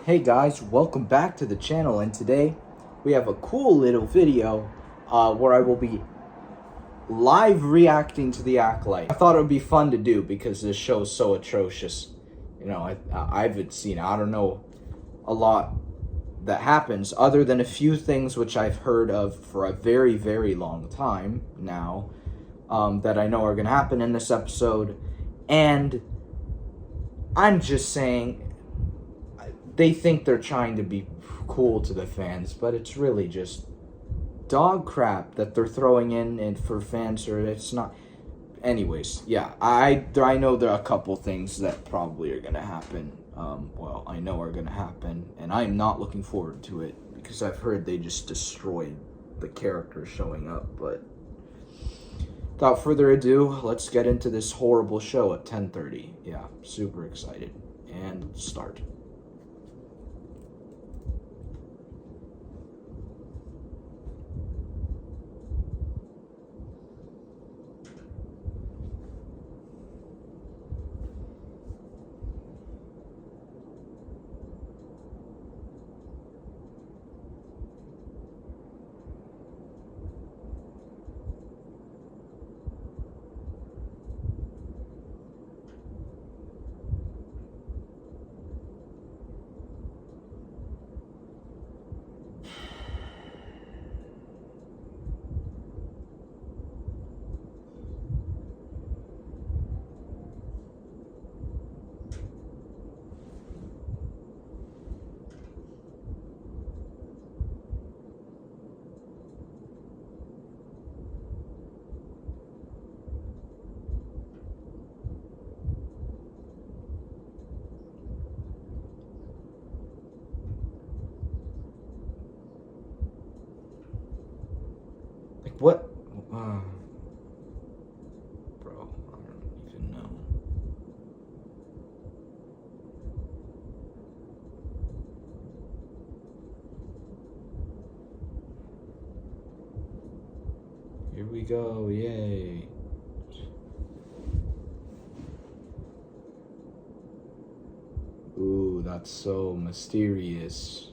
Hey guys, welcome back to the channel, and today we have a cool little video where I will be live reacting to the Acolyte. I thought it would be fun to do because this show is so atrocious. You know, I haven't seen, I don't know a lot that happens other than a few things which I've heard of for a very, very long time now that I know are going to happen in this episode. And I'm just saying, they think they're trying to be cool to the fans, but it's really just dog crap that they're throwing in and for fans, or it's not. Anyways, yeah, I know there are a couple things that probably are gonna happen. Well, I know are gonna happen, and I'm not looking forward to it because I've heard they just destroyed the character showing up. But without further ado, let's get into this horrible show at 10:30. Yeah, super excited, and start. What? Bro, I don't even know. Here we go, yay. Ooh, that's so mysterious.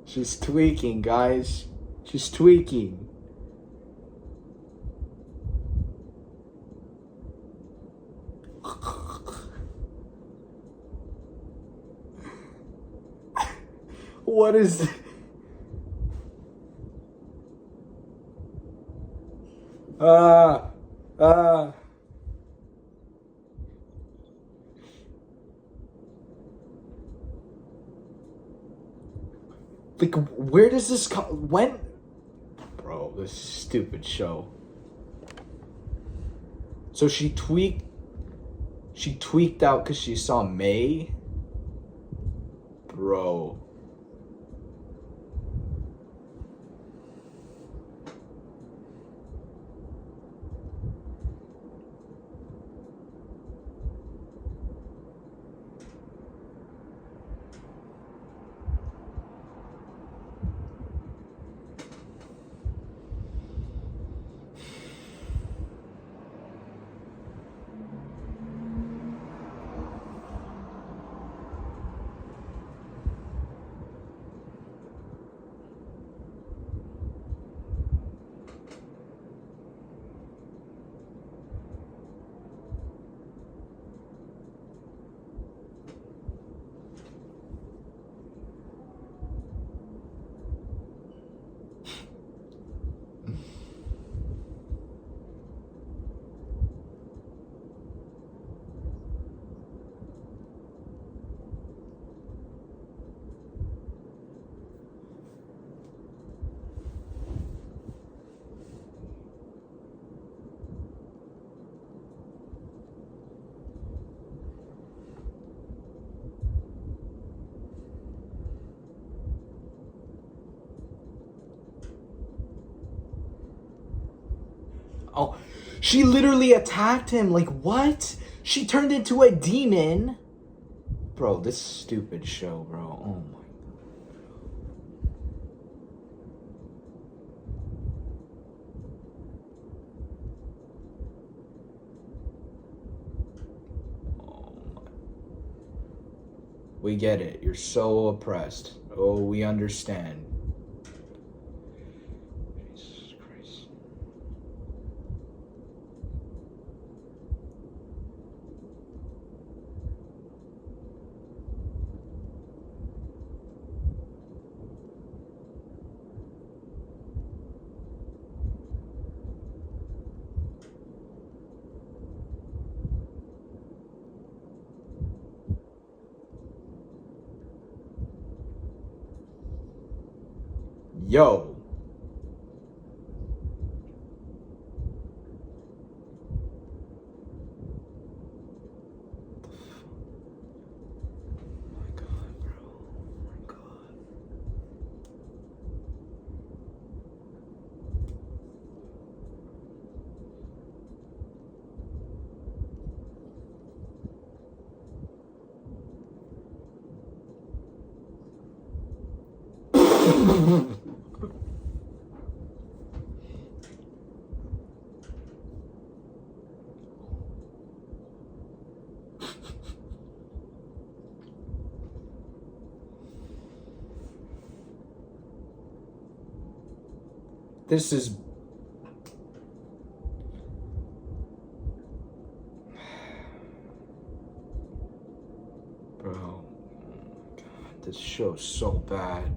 She's tweaking, guys. She's tweaking. What is... Like, where does this come? When? Bro, this stupid show. So she tweaked out because she saw May? Bro. Oh, she literally attacked him. Like, what? She turned into a demon. Bro, this stupid show, bro. Oh my. We get it. You're so oppressed. Oh, we understand. Jesus Christ. Yo. This is... Bro. Oh my God, this show's so bad.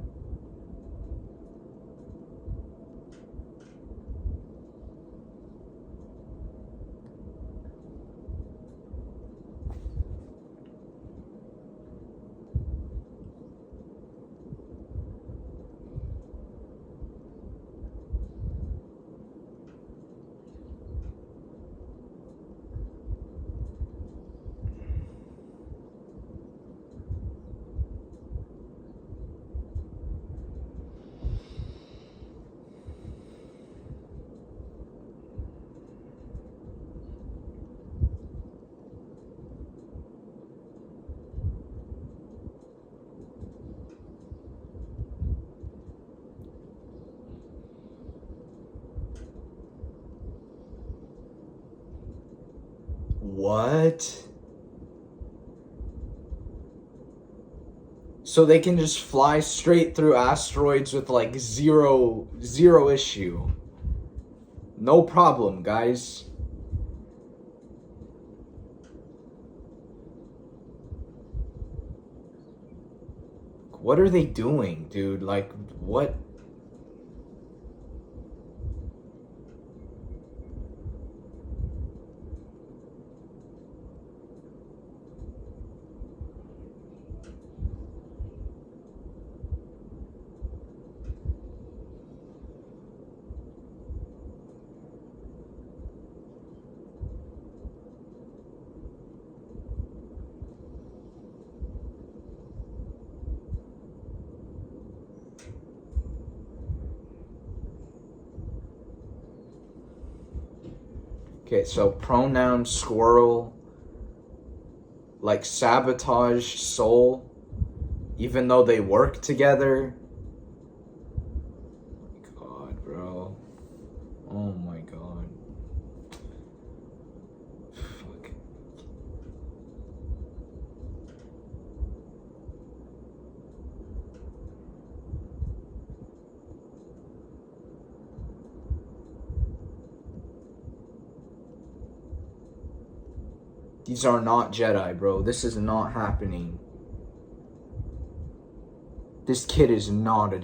What? So they can just fly straight through asteroids with like zero issue. No problem, guys. What are they doing, dude? Like, what? Okay, so pronoun squirrel, like sabotage soul, even though they work together. God, bro. Oh my God. Fuck. These are not Jedi, bro. This is not happening. This kid is not a...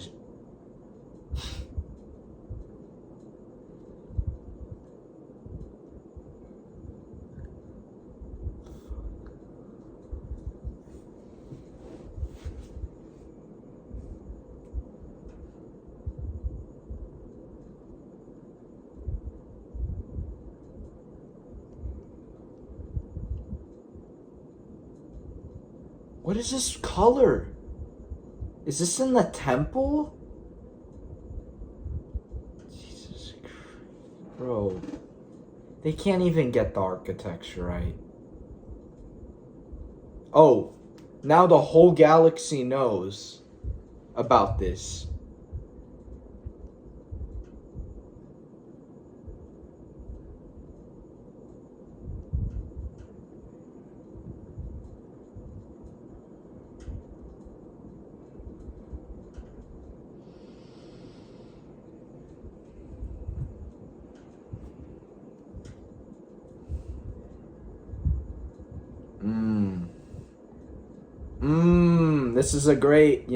What is this color? Is this in the temple? Jesus Christ. Bro. They can't even get the architecture right. Oh. Now the whole galaxy knows about this. This is a great,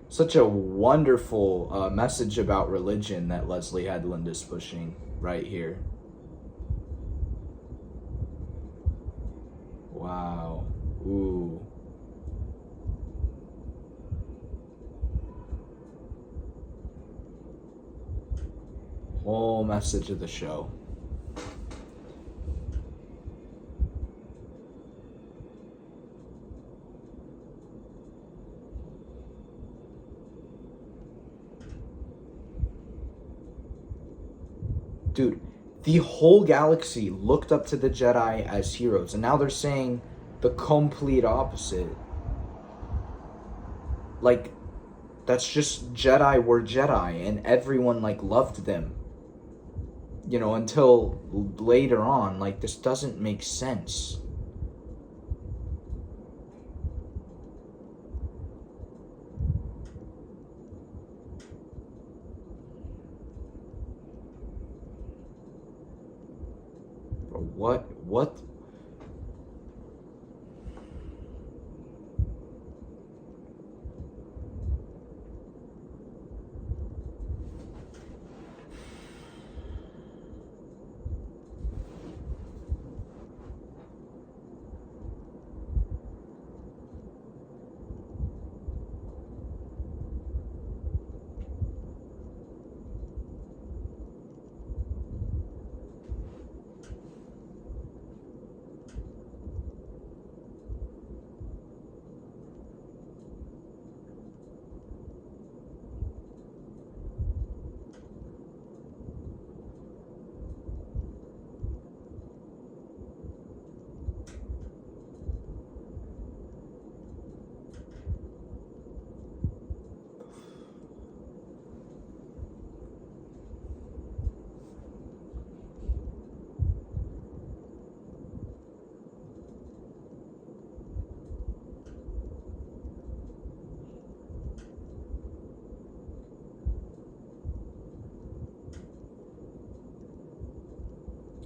such a wonderful message about religion that Leslie Headland is pushing right here. Wow. Ooh. Whole message of the show. Dude, the whole galaxy looked up to the Jedi as heroes, and now they're saying the complete opposite. Like, that's just Jedi were Jedi, and everyone, loved them. Until later on. This doesn't make sense. What?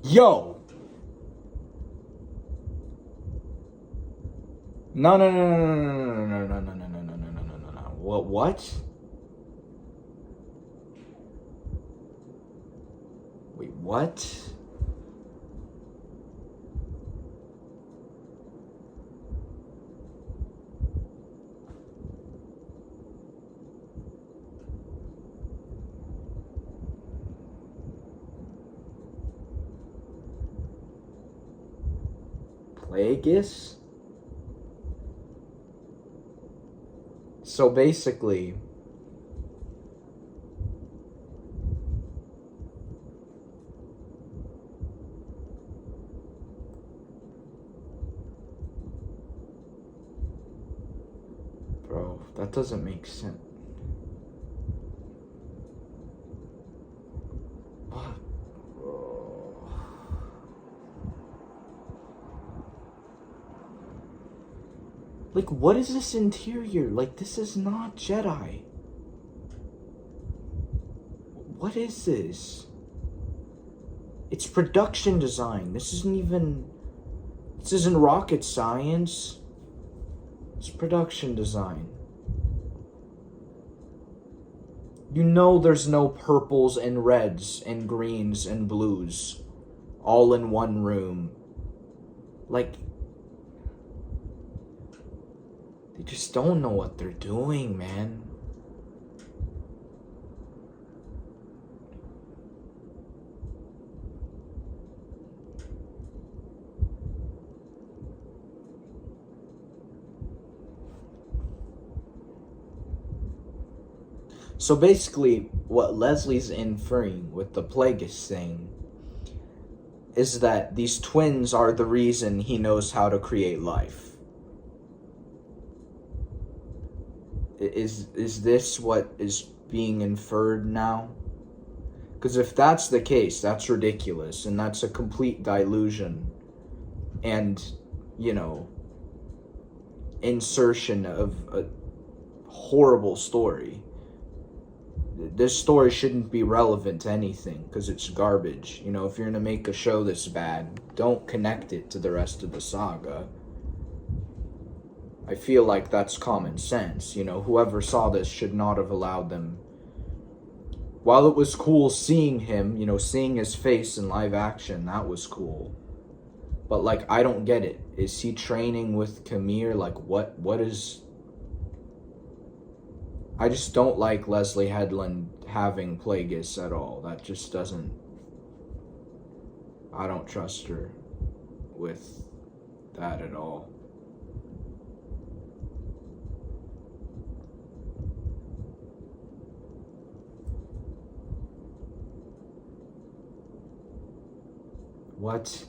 Yo! No. What? Wait, what? Plagueis? So basically, bro, that doesn't make sense. What? Bro. What is this interior? This is not Jedi. What is this? It's production design. This isn't rocket science. It's production design. There's no purples and reds and greens and blues all in one room. They just don't know what they're doing, man. So basically, what Leslie's inferring with the Plagueis thing is that these twins are the reason he knows how to create life. Is this what is being inferred now? Because if that's the case, that's ridiculous, and that's a complete delusion and, you know, insertion of a horrible story. This story shouldn't be relevant to anything because it's garbage. You know, if you're gonna make a show this bad, don't connect it to the rest of the saga. I feel like that's common sense. You know, whoever saw this should not have allowed them. While it was cool seeing him, you know, seeing his face in live action, that was cool. But, like, I don't get it. Is he training with Kamir? Like, what is... I just don't like Leslie Headland having Plagueis at all. That just doesn't... I don't trust her with that at all. What?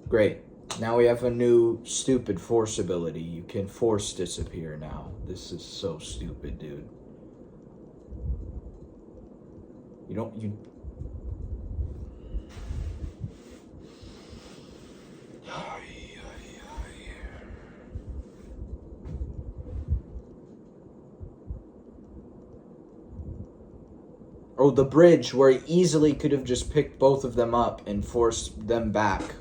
Great. Now we have a new stupid force ability. You can force disappear now. This is so stupid, dude. You Oh, the bridge where he easily could have just picked both of them up and forced them back.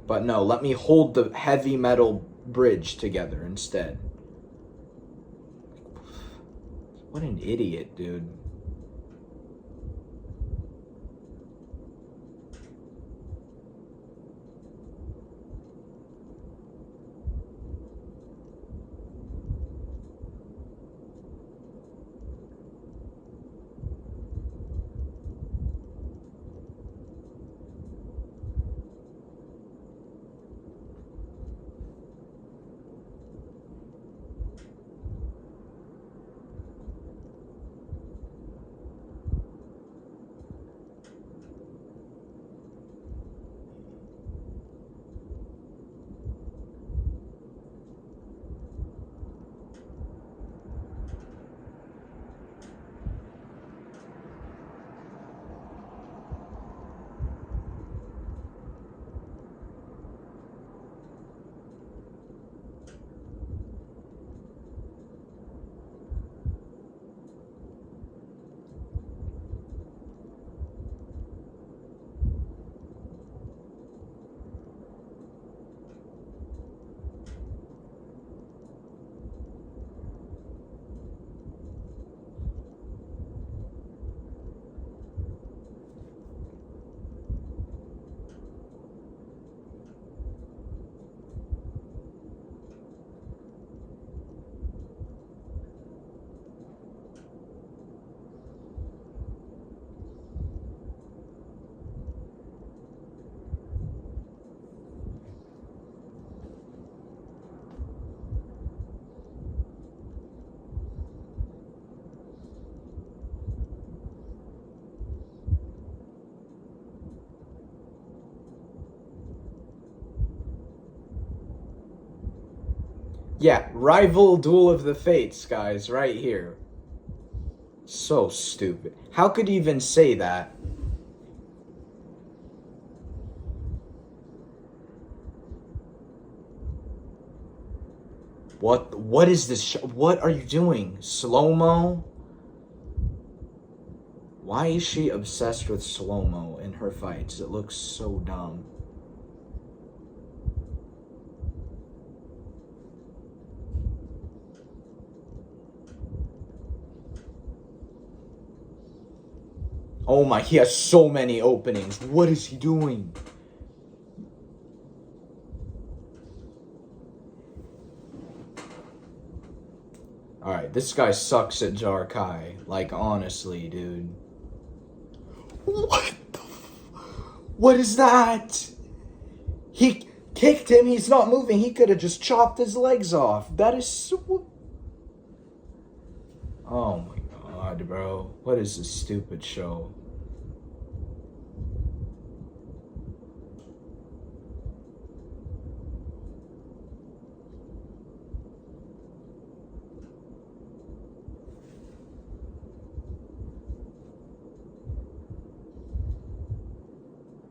But no, let me hold the heavy metal bridge together instead. What an idiot, dude. Yeah, rival duel of the fates, guys, right here. So stupid. How could you even say that? What is this? What are you doing? Slow-mo? Why is she obsessed with slow-mo in her fights? It looks so dumb. Oh my, he has so many openings. What is he doing? Alright, this guy sucks at Jarkai. Like, honestly, dude. What the What is that? He kicked him, he's not moving. He could have just chopped his legs off. That is so... Oh my god, bro. What is this stupid show?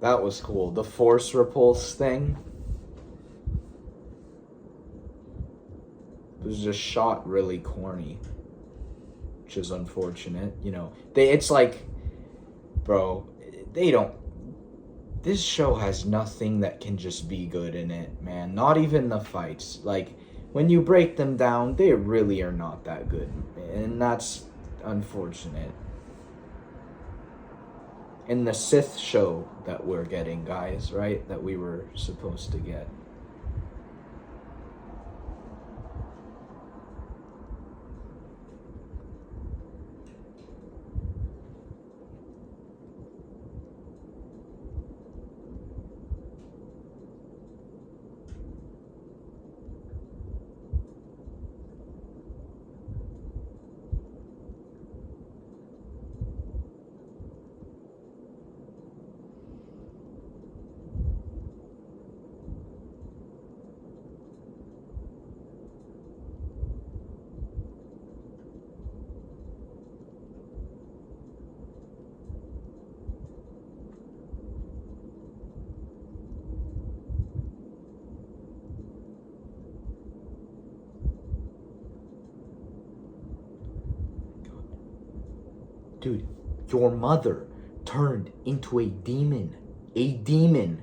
That was cool. The force repulse thing was just shot really corny, which is unfortunate. You know, it's like, bro, they don't. This show has nothing that can just be good in it, man. Not even the fights. Like, when you break them down, they really are not that good. And that's unfortunate. In the Sith show that we're getting, guys, right? That we were supposed to get. Dude, your mother turned into a demon. A demon.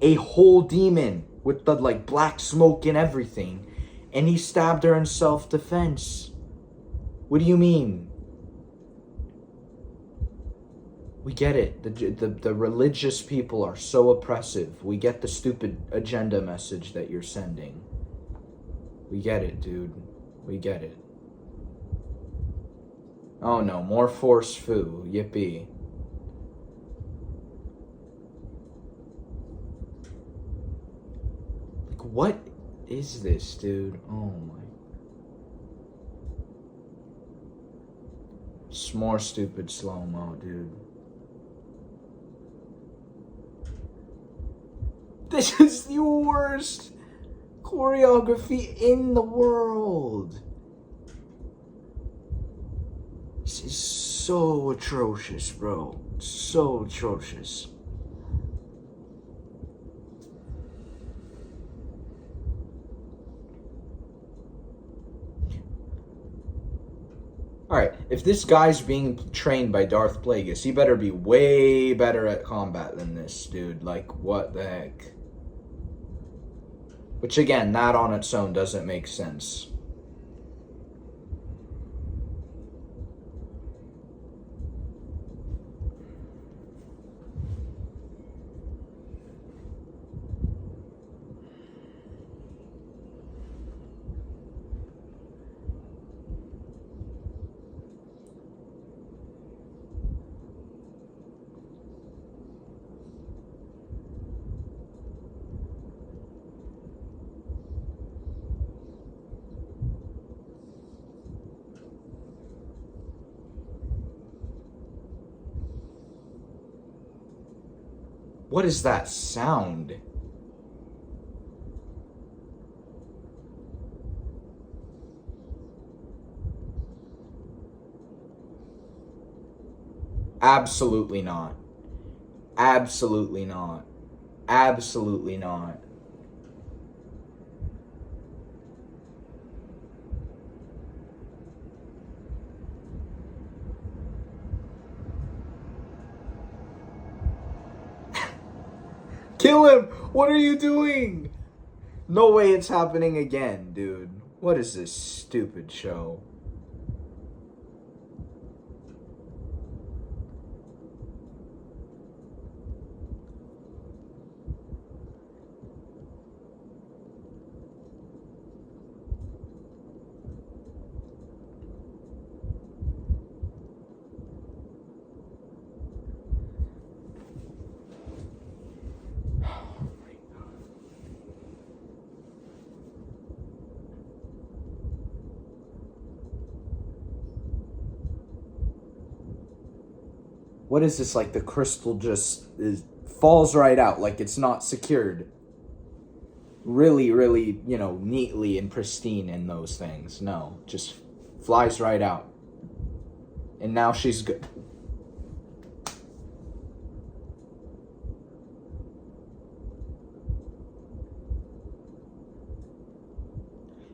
A whole demon with the, like, black smoke and everything. And he stabbed her in self-defense. What do you mean? We get it. The religious people are so oppressive. We get the stupid agenda message that you're sending. We get it, dude. We get it. Oh no, more force foo. Yippee. Like, what is this, dude? Oh my. It's more stupid slow-mo, dude. This is the worst choreography in the world. This is so atrocious, bro. So atrocious. Alright, if this guy's being trained by Darth Plagueis, he better be way better at combat than this, dude. Like, what the heck? Which, again, that on its own doesn't make sense. What is that sound? Absolutely not. Absolutely not. Absolutely not. Kill him! What are you doing? No way it's happening again, dude. What is this stupid show? What is this, like the crystal just falls right out, like it's not secured really, really, you know, neatly and pristine in those things. No, just flies right out. And now she's good.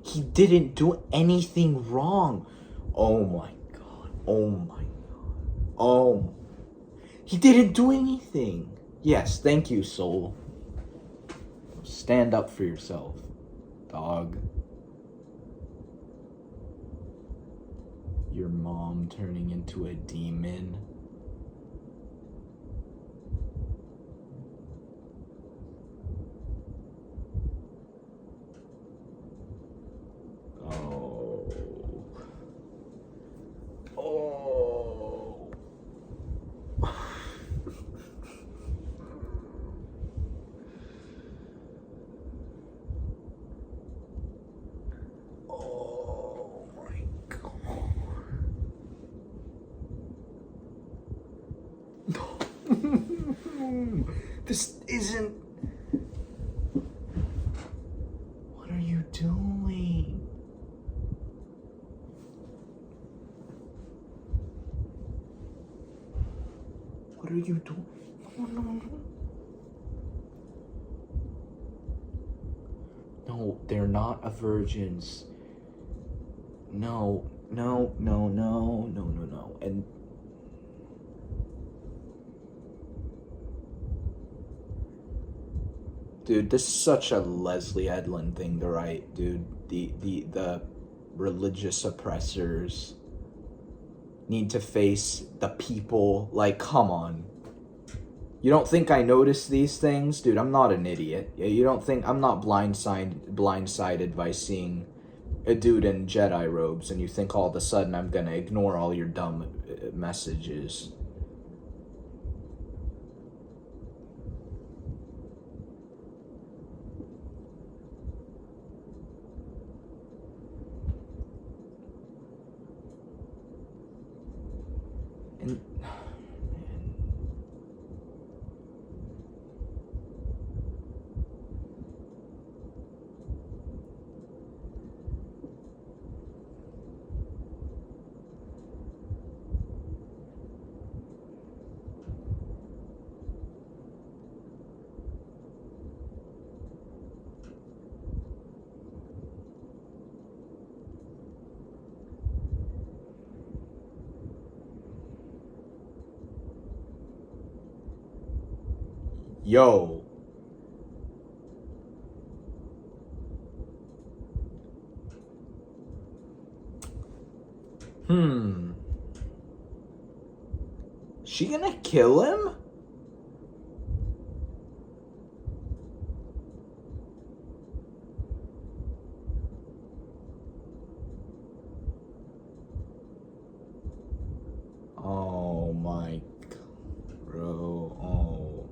He didn't do anything wrong. Oh my god. Oh my god. Oh. He didn't do anything. Yes, thank you, Soul. Stand up for yourself, dog. Your mom turning into a demon. Oh. Oh. Oh my god. This isn't. What are you doing? What are you doing? No. No, they're not a virgins. No. And dude, this is such a Leslie Edlin thing to write, dude. The religious oppressors need to face the people. Like, come on. You don't think I notice these things? Dude, I'm not an idiot. You don't think I'm not blindsided by seeing a dude in Jedi robes, and you think all of a sudden I'm gonna ignore all your dumb messages. And yo. She gonna kill him? Oh my god, bro. Oh.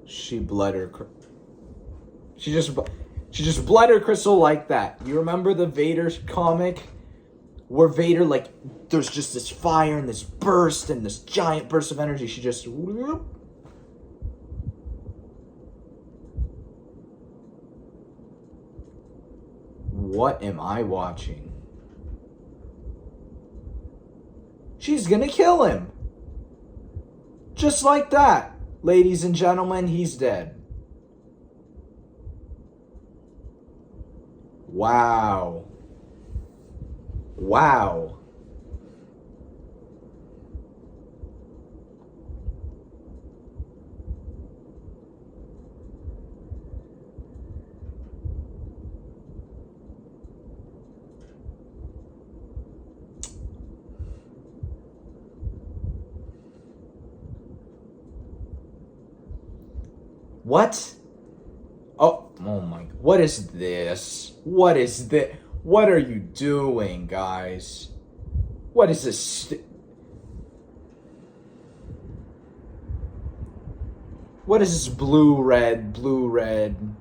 She bled her. She just bled her crystal like that. You remember the Vader comic where Vader, like, there's just this fire and this burst and this giant burst of energy. She just whoop. What am I watching? She's gonna kill him. Just like that. Ladies and gentlemen, he's dead. Wow. Wow. What? Oh my, what is this? What is this? What are you doing, guys? What is this? What is this blue, red, blue, red?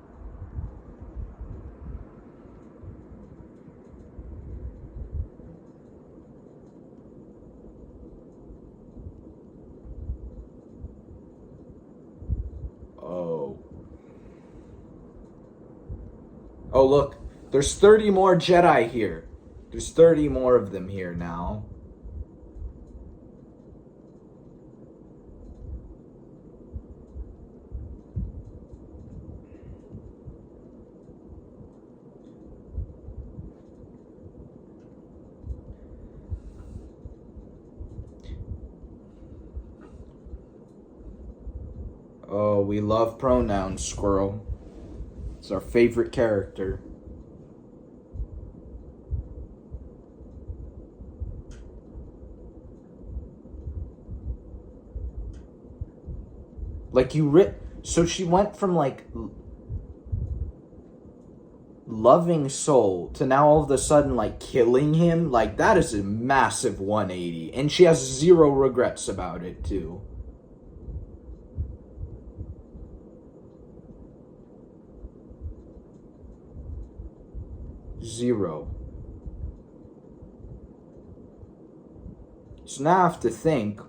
Oh. Oh, look. There's 30 more Jedi here. There's 30 more of them here now. Oh, we love pronouns, Squirrel. It's our favorite character. Like, so she went from, like, loving Soul to now all of a sudden, like, killing him. Like, that is a massive 180. And she has zero regrets about it, too. Zero. So now I have to think.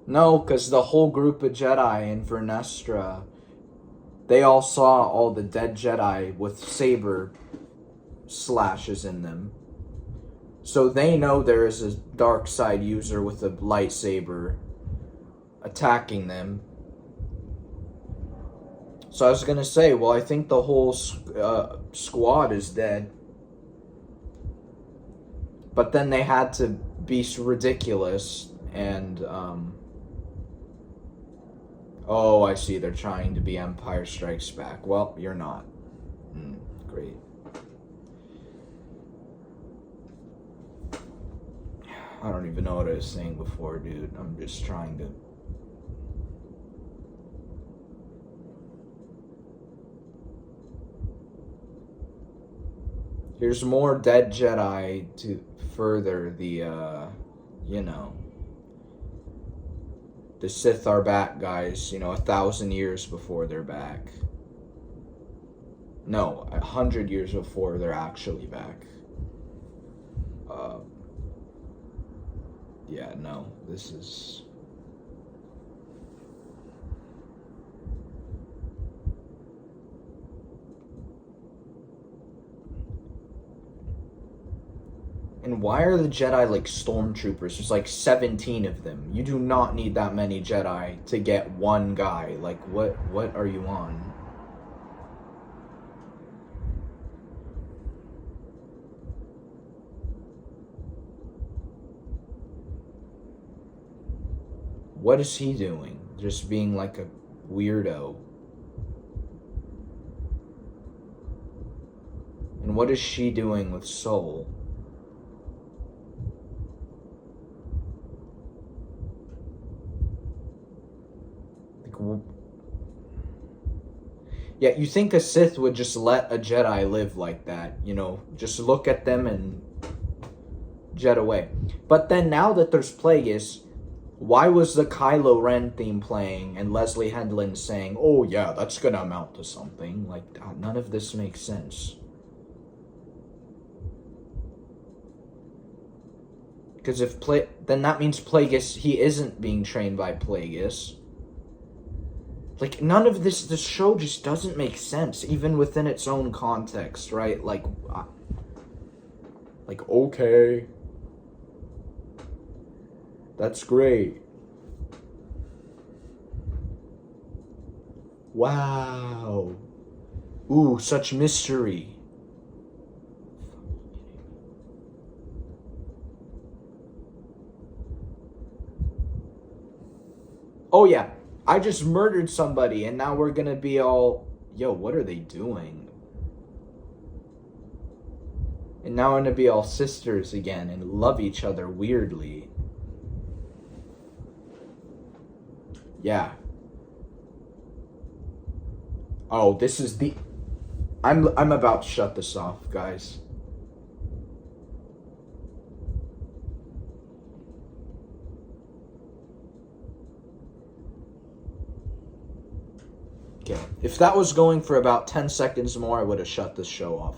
No, because the whole group of Jedi in Vernestra, they all saw all the dead Jedi with saber slashes in them. So they know there is a dark side user with a lightsaber attacking them. So I was going to say, well, I think the whole squad is dead. But then they had to be ridiculous and... Oh, I see. They're trying to be Empire Strikes Back. Well, you're not. Great. I don't even know what I was saying before, dude. I'm just trying to... Here's more dead Jedi to further the, you know... The Sith are back, guys. 1,000 years before they're back. No, 100 years before they're actually back. Yeah, no, this is... And why are the Jedi like stormtroopers? There's like 17 of them. You do not need that many Jedi to get one guy. Like, what are you on? What is he doing? Just being like a weirdo. And what is she doing with Soul? Yeah, you think a Sith would just let a Jedi live like that, just look at them and jet away. But then now that there's Plagueis, why was the Kylo Ren theme playing and Leslie Headland saying, oh yeah, that's gonna amount to something? Like, none of this makes sense. Because then that means Plagueis, he isn't being trained by Plagueis. Like, none of this show just doesn't make sense, even within its own context, right? Like, okay. That's great. Wow. Ooh, such mystery. Oh, yeah. I just murdered somebody, and now we're gonna be all... Yo, what are they doing? And now we're gonna be all sisters again and love each other weirdly. Yeah. Oh, this is the... I'm about to shut this off, guys. Okay. If that was going for about 10 seconds more, I would have shut this show off.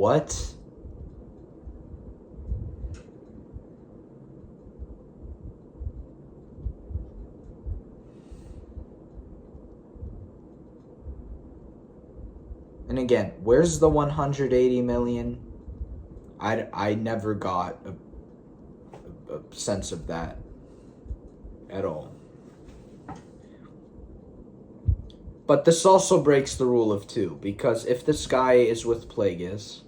what? And again, where's the 180 million? I never got a sense of that at all. But this also breaks the rule of two, because if this guy is with Plagueis,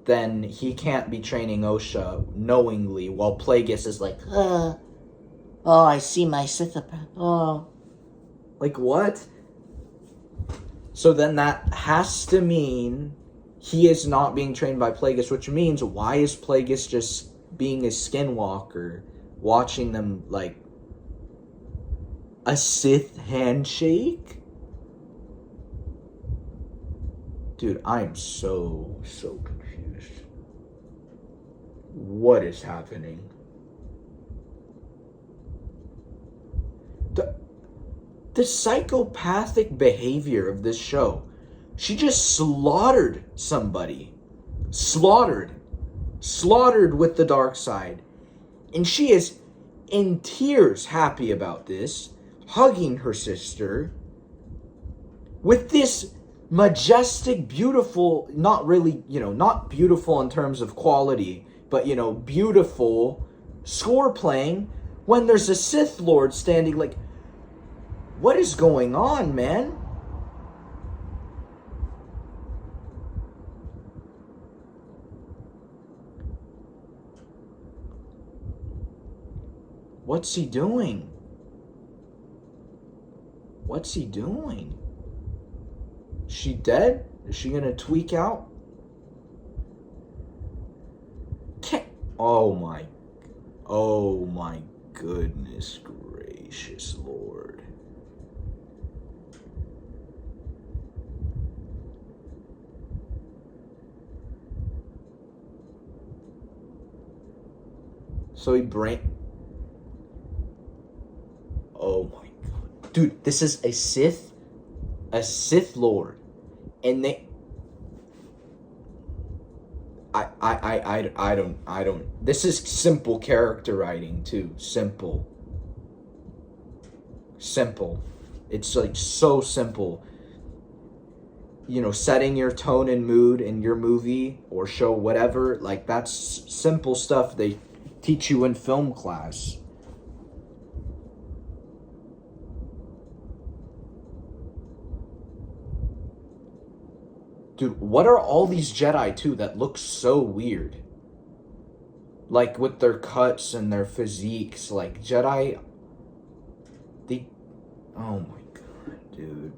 then he can't be training Osha knowingly while Plagueis is like, oh, I see my Sith apprentice. Oh. Like, what? So then that has to mean he is not being trained by Plagueis, which means why is Plagueis just being a skinwalker, watching them, like, a Sith handshake? Dude, I am so confused. What is happening? The psychopathic behavior of this show. She just slaughtered somebody. Slaughtered with the dark side. And she is in tears happy about this, hugging her sister with this majestic, beautiful, not really, not beautiful in terms of quality, but, beautiful score playing when there's a Sith Lord standing like, what is going on, man? What's he doing? What's he doing? Is she dead? Is she gonna tweak out? Oh my goodness gracious Lord. So oh my god. Dude, this is a Sith Lord. And I don't. This is simple character writing too. Simple. It's like so simple. Setting your tone and mood in your movie or show, whatever. Like, that's simple stuff they teach you in film class. Dude, what are all these Jedi, too, that look so weird? Like, with their cuts and their physiques. Like, Jedi... Oh my god, dude.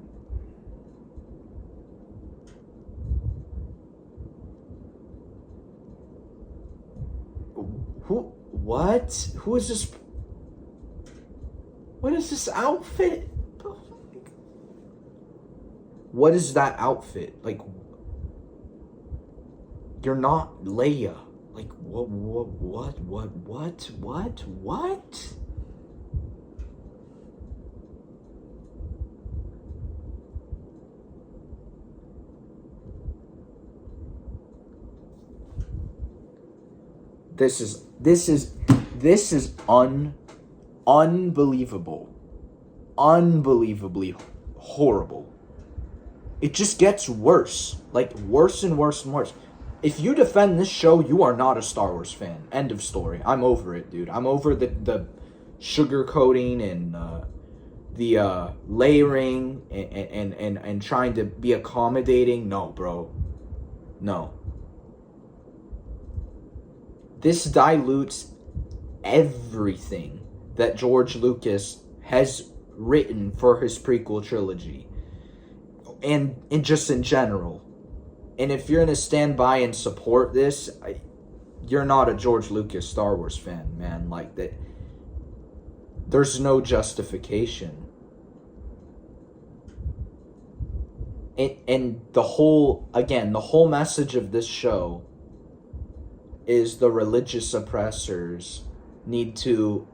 What? Who is this? What is this outfit? What is that outfit? Like... You're not Leia. Like, what? This is unbelievable. Unbelievably horrible. It just gets worse. Like, worse and worse and worse. If you defend this show, you are not a Star Wars fan. End of story. I'm over it, dude. I'm over the sugarcoating and the layering and trying to be accommodating. No, bro. No. This dilutes everything that George Lucas has written for his prequel trilogy. And just in general. And if you're going to stand by and support this, you're not a George Lucas Star Wars fan, man. Like, that, there's no justification. And the whole message of this show is the religious oppressors need to,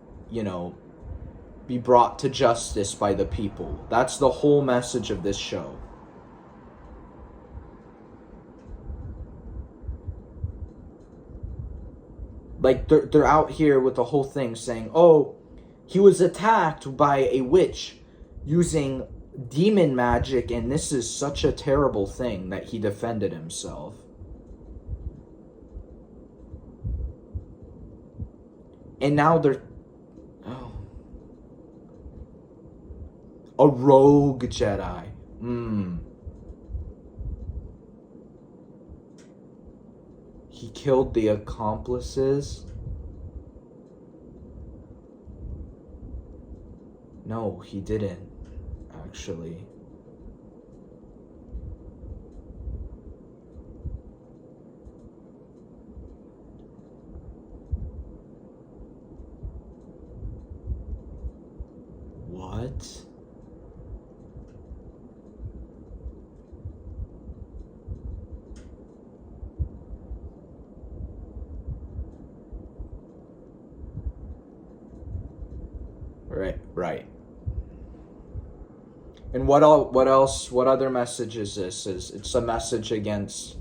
be brought to justice by the people. That's the whole message of this show. Like, they're out here with the whole thing saying, oh, he was attacked by a witch using demon magic, and this is such a terrible thing that he defended himself. And now they're... Oh. A rogue Jedi. He killed the accomplices? No, he didn't, actually. What? Right. And what else, what other message is this? It's a message against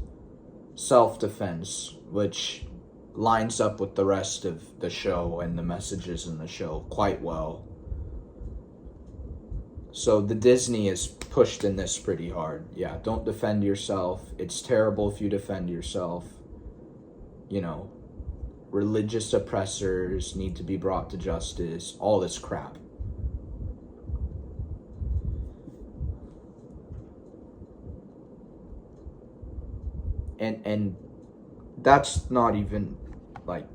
self-defense, which lines up with the rest of the show and the messages in the show quite well. So the Disney is pushed in this pretty hard. Yeah, don't defend yourself. It's terrible if you defend yourself. You know, religious oppressors need to be brought to justice. All this crap. And that's not even like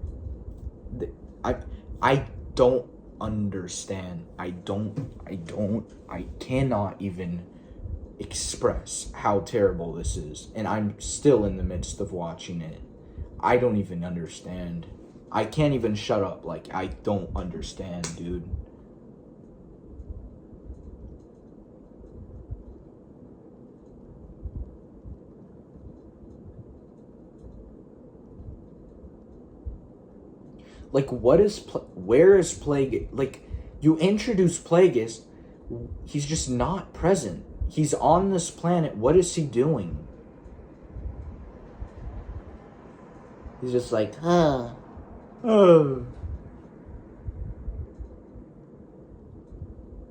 I don't understand. I cannot even express how terrible this is, and I'm still in the midst of watching it. I don't even understand. I can't even shut up. Like, I don't understand, dude. Like, where is Plagueis? Like, you introduce Plagueis, he's just not present. He's on this planet. What is he doing? He's just like, Oh.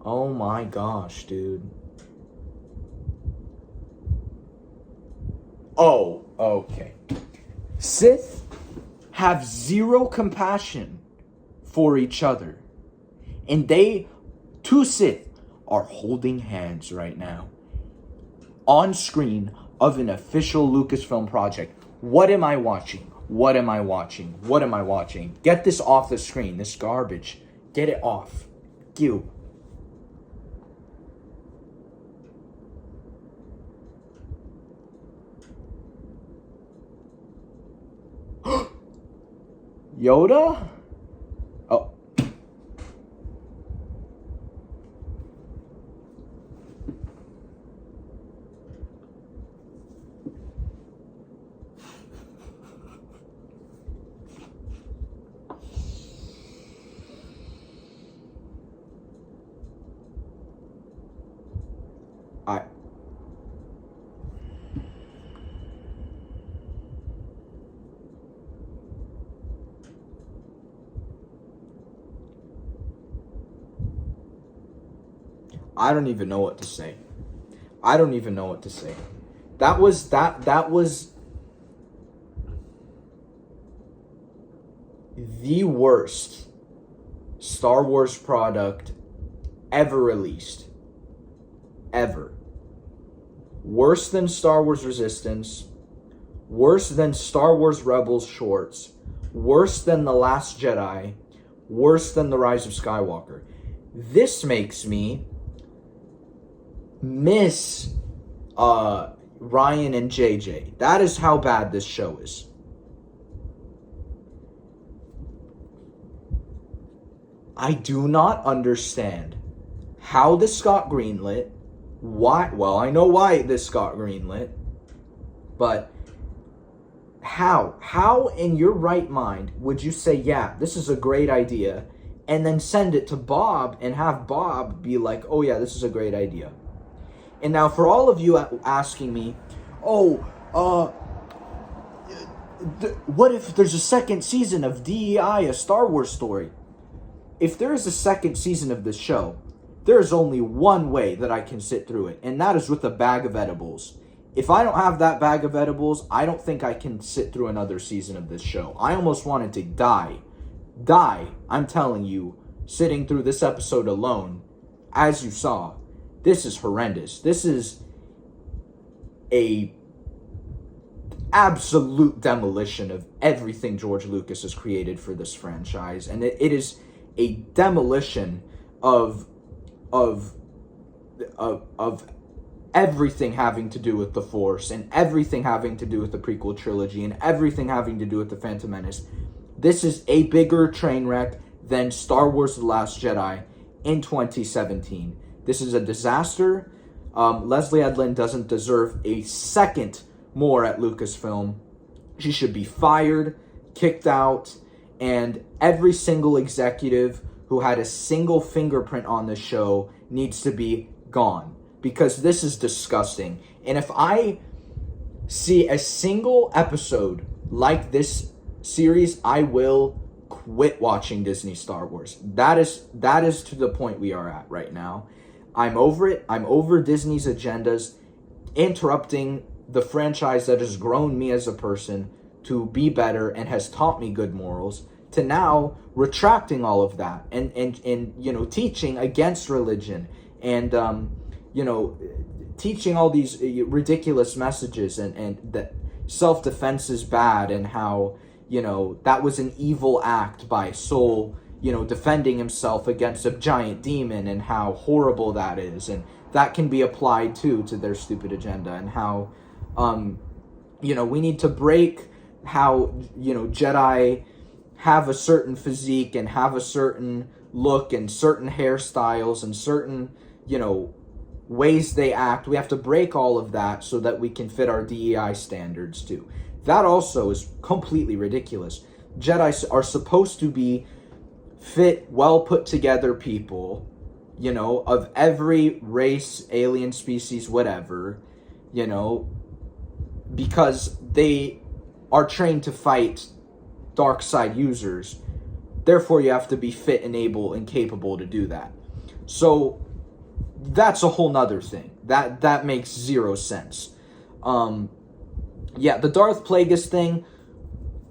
Oh my gosh, dude. Oh, okay. Sith have zero compassion for each other. And two Sith are holding hands right now on screen of an official Lucasfilm project. What am I watching? What am I watching? What am I watching? Get this off the screen, this garbage. Get it off. You. Yoda? Oh. I don't even know what to say. I don't even know what to say. That was the worst Star Wars product ever released. Ever. Worse than Star Wars Resistance. Worse than Star Wars Rebels shorts. Worse than The Last Jedi. Worse than The Rise of Skywalker. This makes me miss Ryan and JJ. That is how bad this show is. I do not understand how this got greenlit. Why? Well, I know why this got greenlit. But how? How in your right mind would you say, yeah, this is a great idea, and then send it to Bob and have Bob be like, oh yeah, this is a great idea? And now for all of you asking me, What if there's a second season of DEI, a Star Wars story? If there is a second season of this show, there is only one way that I can sit through it, and that is with a bag of edibles. If I don't have that bag of edibles, I don't think I can sit through another season of this show. I almost wanted to die. I'm telling you, sitting through this episode alone, as you saw, this is horrendous. This is a absolute demolition of everything George Lucas has created for this franchise, and it is a demolition of everything having to do with the Force, and everything having to do with the prequel trilogy, and everything having to do with the Phantom Menace. This is a bigger train wreck than Star Wars The Last Jedi in 2017. This is a disaster. Leslie Edlin doesn't deserve a second more at Lucasfilm. She should be fired, kicked out, and every single executive who had a single fingerprint on the show needs to be gone, because this is disgusting. And if I see a single episode like this series, I will quit watching Disney Star Wars. That is to the point we are at right now. I'm over it. I'm over Disney's agendas interrupting the franchise that has grown me as a person to be better and has taught me good morals, to now retracting all of that and teaching against religion and teaching all these ridiculous messages and that self-defense is bad, and how that was an evil act by Soul defending himself against a giant demon, and how horrible that is, and that can be applied to their stupid agenda, and how we need to break how Jedi have a certain physique and have a certain look and certain hairstyles and certain ways they act. We have to break all of that so that we can fit our DEI standards too. That also is completely ridiculous. Jedi are supposed to be fit, well put together people, of every race, alien species, whatever, because they are trained to fight dark side users. Therefore, you have to be fit and able and capable to do that. So that's a whole nother thing. That makes zero sense. The Darth Plagueis thing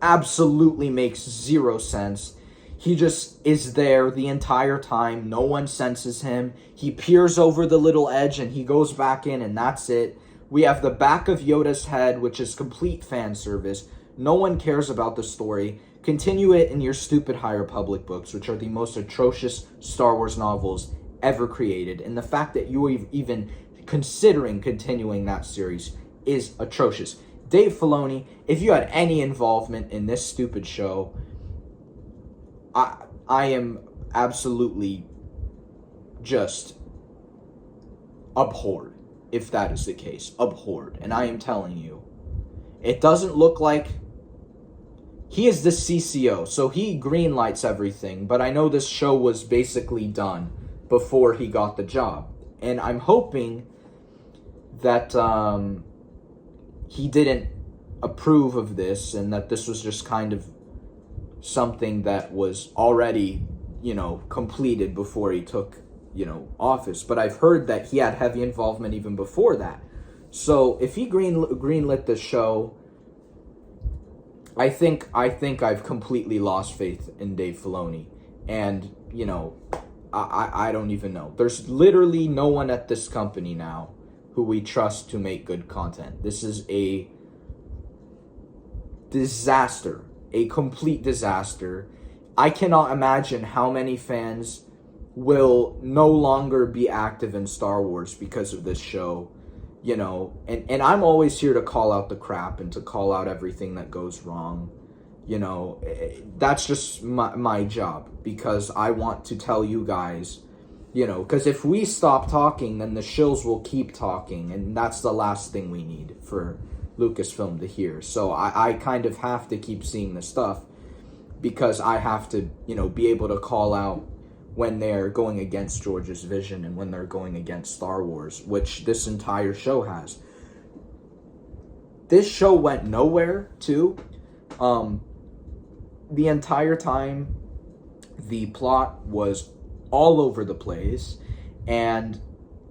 absolutely makes zero sense. He just is there the entire time. No one senses him. He peers over the little edge and he goes back in, and that's it. We have the back of Yoda's head, which is complete fan service. No one cares about the story. Continue it in your stupid High Republic books, which are the most atrocious Star Wars novels ever created. And the fact that you are even considering continuing that series is atrocious. Dave Filoni, if you had any involvement in this stupid show, I am absolutely just abhorred, if that is the case. Abhorred. And I am telling you, it doesn't look like he is the CCO, so he greenlights everything, but I know this show was basically done before he got the job. And I'm hoping that he didn't approve of this, and that this was just kind of something that was already, completed before he took, office. But I've heard that he had heavy involvement even before that. So if he greenlit the show, I think I've completely lost faith in Dave Filoni. And, I don't even know. There's literally no one at this company now who we trust to make good content. This is a disaster. A complete disaster. I cannot imagine how many fans will no longer be active in Star Wars because of this show, and I'm always here to call out the crap and to call out everything that goes wrong. That's just my job, because I want to tell you guys, because if we stop talking, then the shills will keep talking, and that's the last thing we need for Lucasfilm to hear. So I kind of have to keep seeing the stuff, because I have to, be able to call out when they're going against George's vision and when they're going against Star Wars, which this entire show has. This show went nowhere, too, The entire time, the plot was all over the place, and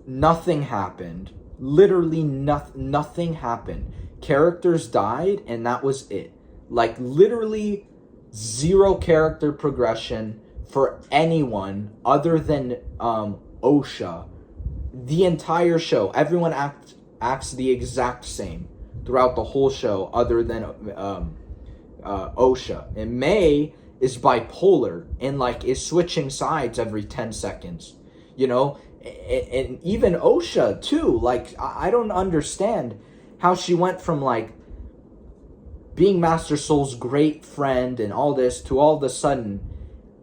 nothing happened. Literally nothing happened. Characters died, and that was it. Like, literally zero character progression for anyone other than Osha. The entire show, everyone acts the exact same throughout the whole show, other than Osha. And May is bipolar and like is switching sides every 10 seconds, you know. And even Osha too. Like, I don't understand how she went from like being Master Soul's great friend and all this to all of a sudden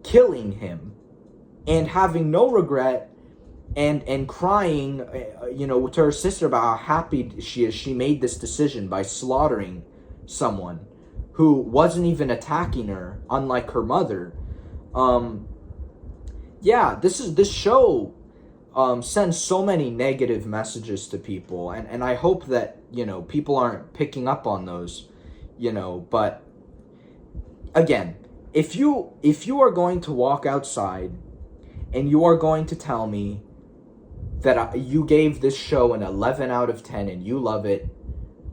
killing him and having no regret and crying, you know, to her sister about how happy she is. She made this decision by slaughtering someone who wasn't even attacking her, unlike her mother. Yeah, this show sends so many negative messages to people, and I hope that, you know, people aren't picking up on those, you know. But again, if you are going to walk outside and you are going to tell me that you gave this show an 11 out of 10 and you love it,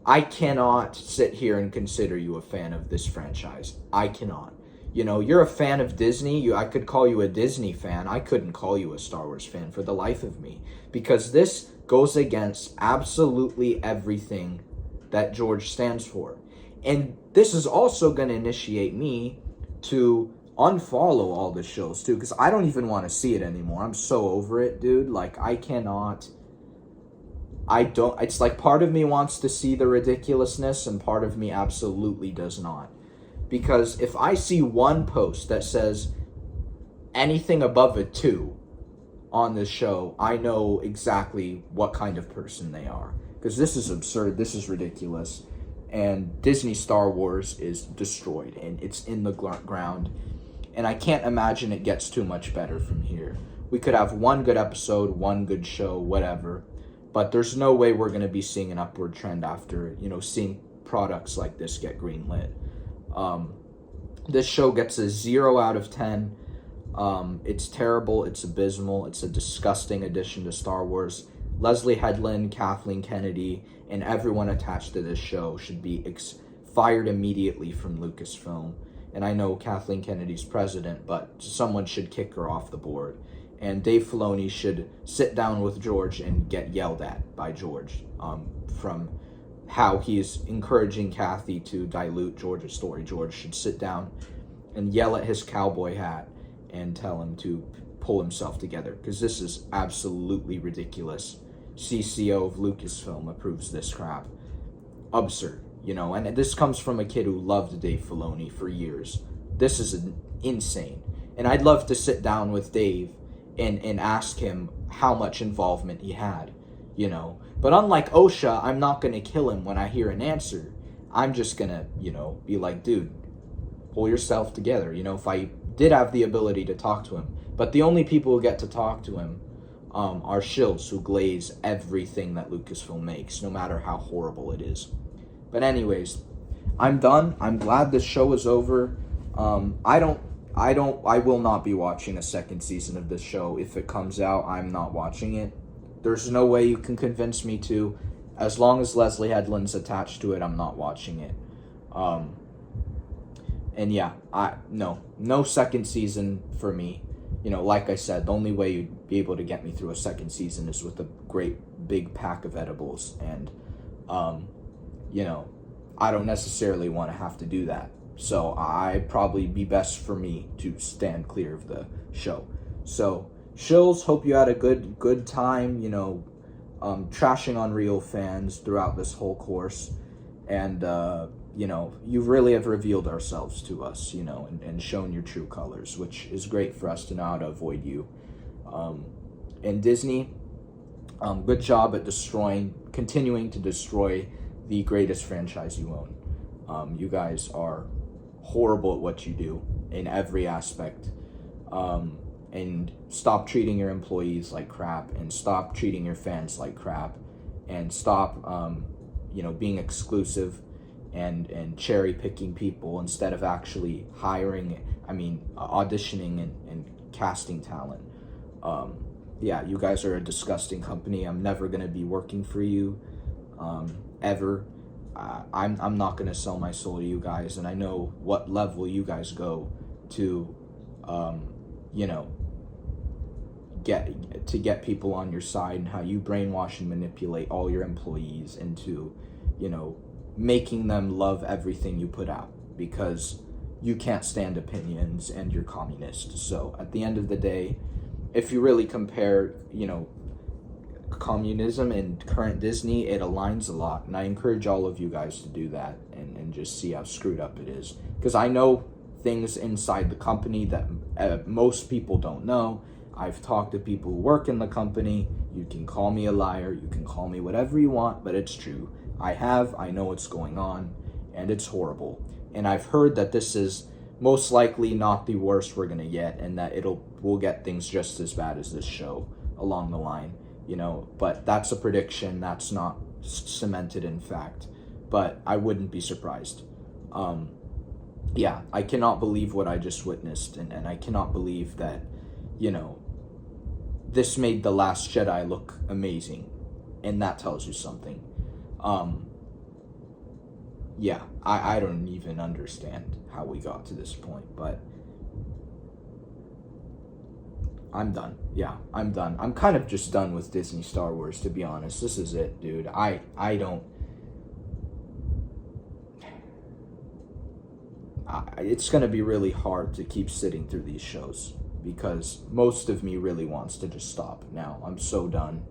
I cannot sit here and consider you a fan of this franchise. I cannot. You know, you're a fan of Disney. I could call you a Disney fan. I couldn't call you a Star Wars fan for the life of me, because this goes against absolutely everything that George stands for. And this is also going to initiate me to unfollow all the shows too, because I don't even want to see it anymore. I'm so over it, dude. Like, it's like part of me wants to see the ridiculousness and part of me absolutely does not. Because if I see one post that says anything above a 2 on this show, I know exactly what kind of person they are. Because this is absurd, this is ridiculous, and Disney Star Wars is destroyed, and it's in the ground, and I can't imagine it gets too much better from here. We could have one good episode, one good show, whatever, but there's no way we're going to be seeing an upward trend after, you know, seeing products like this get greenlit. This show gets a 0 out of 10. It's terrible, it's abysmal, it's a disgusting addition to Star Wars. Leslie Headland, Kathleen Kennedy, and everyone attached to this show should be fired immediately from Lucasfilm. And I know Kathleen Kennedy's president, but someone should kick her off the board. And Dave Filoni should sit down with George and get yelled at by George from how he's encouraging Kathy to dilute George's story. George should sit down and yell at his cowboy hat and tell him to pull himself together, because this is absolutely ridiculous. CCO of Lucasfilm approves this crap. Absurd, you know, and this comes from a kid who loved Dave Filoni for years. This is insane. And I'd love to sit down with Dave and ask him how much involvement he had, you know. But unlike Osha, I'm not going to kill him when I hear an answer. I'm just going to, you know, be like, dude, pull yourself together. You know, if I did have the ability to talk to him. But the only people who get to talk to him are shills who glaze everything that Lucasfilm makes, no matter how horrible it is. But anyways, I'm done. I'm glad this show is over. I will not be watching a second season of this show. If it comes out, I'm not watching it. There's no way you can convince me to. As long as Leslie Headland's attached to it, I'm not watching it. And yeah, no second season for me. You know, like I said, the only way you'd be able to get me through a second season is with a great big pack of edibles. And, you know, I don't necessarily want to have to do that. So I'd probably be best for me to stand clear of the show. So, shills, hope you had a good time, you know, trashing on real fans throughout this whole course. And, you know, you really have revealed ourselves to us, you know, and shown your true colors, which is great for us to know how to avoid you. And Disney, good job at continuing to destroy the greatest franchise you own. You guys are horrible at what you do in every aspect. And stop treating your employees like crap, and stop treating your fans like crap, and stop, you know, being exclusive and cherry picking people instead of actually auditioning and casting talent. Yeah, you guys are a disgusting company. I'm never gonna be working for you, ever. I'm not gonna sell my soul to you guys, and I know what level you guys go to, you know, get people on your side, and how you brainwash and manipulate all your employees into, you know, making them love everything you put out because you can't stand opinions and you're communist. So at the end of the day, if you really compare, you know, communism and current Disney, it aligns a lot, and I encourage all of you guys to do that and just see how screwed up it is, because I know things inside the company that most people don't know. I've talked to people who work in the company. You can call me a liar, you can call me whatever you want, but it's true. I know what's going on, and it's horrible. And I've heard that this is most likely not the worst we're gonna get, and that we'll get things just as bad as this show along the line, you know. But that's a prediction, that's not cemented in fact, but I wouldn't be surprised. Yeah, I cannot believe what I just witnessed, and I cannot believe that, you know, this made The Last Jedi look amazing, and that tells you something. Yeah, I don't even understand how we got to this point, but I'm done. Yeah, I'm done. I'm kind of just done with Disney Star Wars, to be honest. This is it, dude. I don't... it's going to be really hard to keep sitting through these shows, because most of me really wants to just stop now. I'm so done.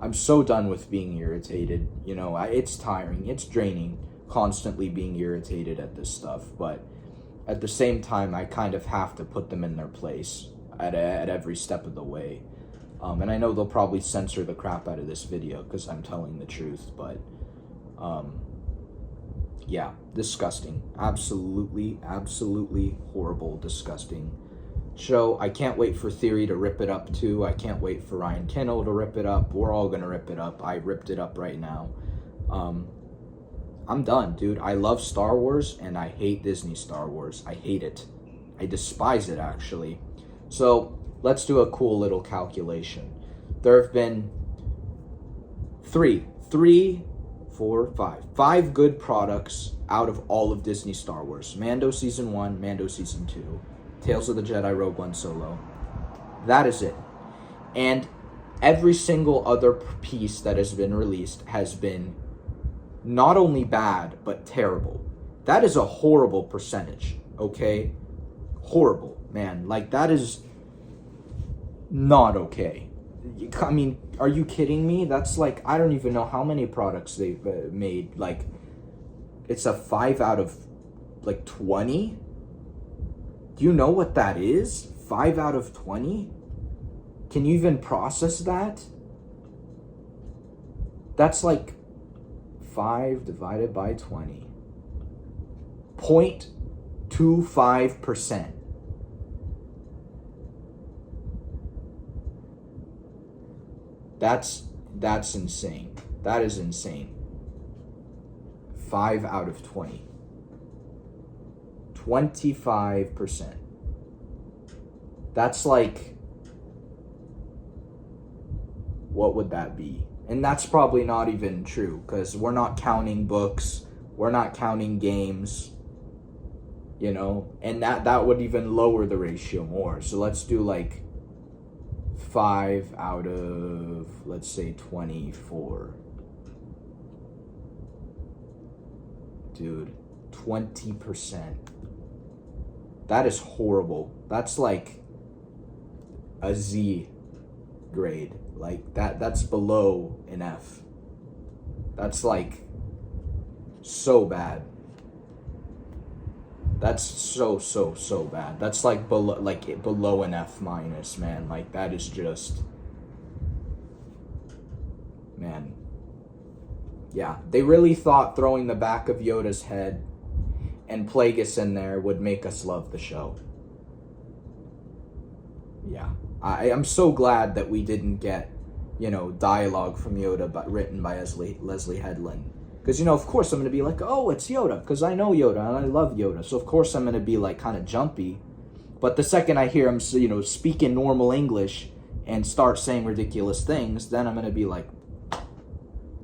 I'm so done with being irritated. You know, it's tiring. It's draining constantly being irritated at this stuff. But at the same time, I kind of have to put them in their place at every step of the way. And I know they'll probably censor the crap out of this video because I'm telling the truth. But, yeah, disgusting. Absolutely, absolutely horrible, disgusting show. I can't wait for Theory to rip it up too. I can't wait for Ryan Kennel to rip it up. We're all gonna rip it up. I ripped it up right now. I'm done, dude. I love Star Wars, and I hate Disney Star Wars. I hate it. I despise it, actually. So let's do a cool little calculation. There have been five good products out of all of Disney Star Wars. Mando Season 1, Mando Season 2, Tales of the Jedi Rogue One Solo. That is it. And every single other piece that has been released has been not only bad, but terrible. That is a horrible percentage, okay? Horrible, man. Like, that is not okay. I mean, are you kidding me? That's like, I don't even know how many products they've made. Like, it's a 5 out of, like, 20? Do you know what that is? 5 out of 20? Can you even process that? That's like 5 divided by 20. 0.25%. That's insane. That is insane. 5 out of 20. 25%. That's like, what would that be? And that's probably not even true, because we're not counting books, we're not counting games, you know, and that would even lower the ratio more. So let's do like 5 out of, let's say, 24. Dude, 20%. That is horrible. That's like a Z grade. Like, that's below an F. That's like so bad. That's so bad. That's like below an F minus, man. Like, that is just, man. Yeah, they really thought throwing the back of Yoda's head and Plagueis in there would make us love the show. Yeah, I'm so glad that we didn't get, you know, dialogue from Yoda but written by Leslie Headland. Because, you know, of course I'm going to be like, oh, it's Yoda, because I know Yoda, and I love Yoda. So, of course, I'm going to be, like, kind of jumpy. But the second I hear him, you know, speaking normal English and start saying ridiculous things, then I'm going to be like,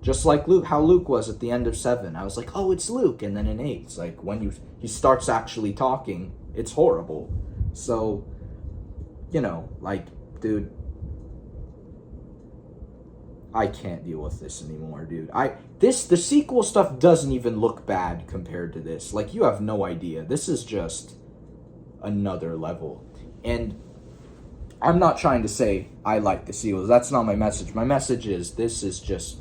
just like Luke, how Luke was at the end of 7. I was like, oh, it's Luke. And then in 8, it's like, when he starts actually talking, it's horrible. So, you know, like, dude, I can't deal with this anymore, dude. The sequel stuff doesn't even look bad compared to this. Like, you have no idea. This is just another level. And I'm not trying to say I like the sequels. That's not my message. My message is this is just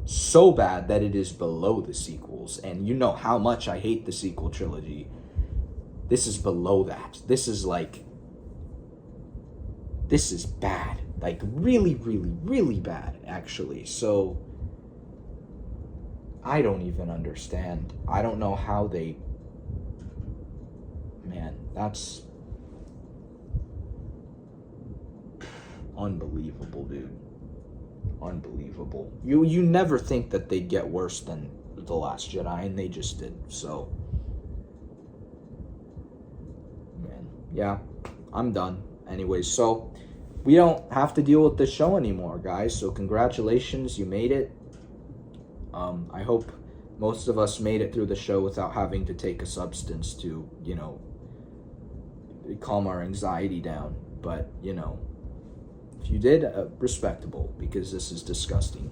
so bad that it is below the sequels. And you know how much I hate the sequel trilogy. This is below that. This is bad. Like, really, really, really bad, actually. So, I don't even understand. I don't know how they... Man, that's... unbelievable, dude. Unbelievable. You never think that they'd get worse than The Last Jedi, and they just did. So, man, yeah, I'm done. Anyways, so we don't have to deal with this show anymore, guys. So congratulations, you made it. I hope most of us made it through the show without having to take a substance to, you know, calm our anxiety down. But, you know, if you did, respectable, because this is disgusting.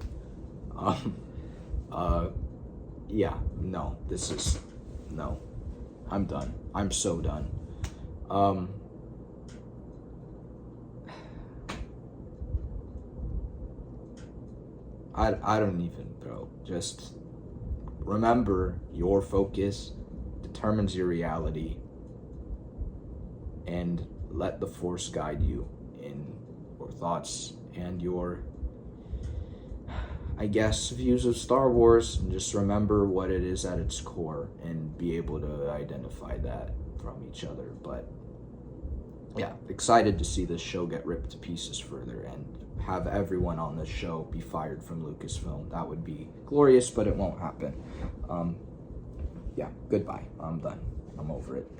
Yeah, no, no. I'm done. I'm so done. I don't even, bro. Just remember, your focus determines your reality, and let the Force guide you in your thoughts and your, I guess, views of Star Wars. And just remember what it is at its core and be able to identify that from each other. But yeah, excited to see this show get ripped to pieces further and have everyone on this show be fired from Lucasfilm. That would be glorious, but it won't happen. Yeah, goodbye. I'm done. I'm over it.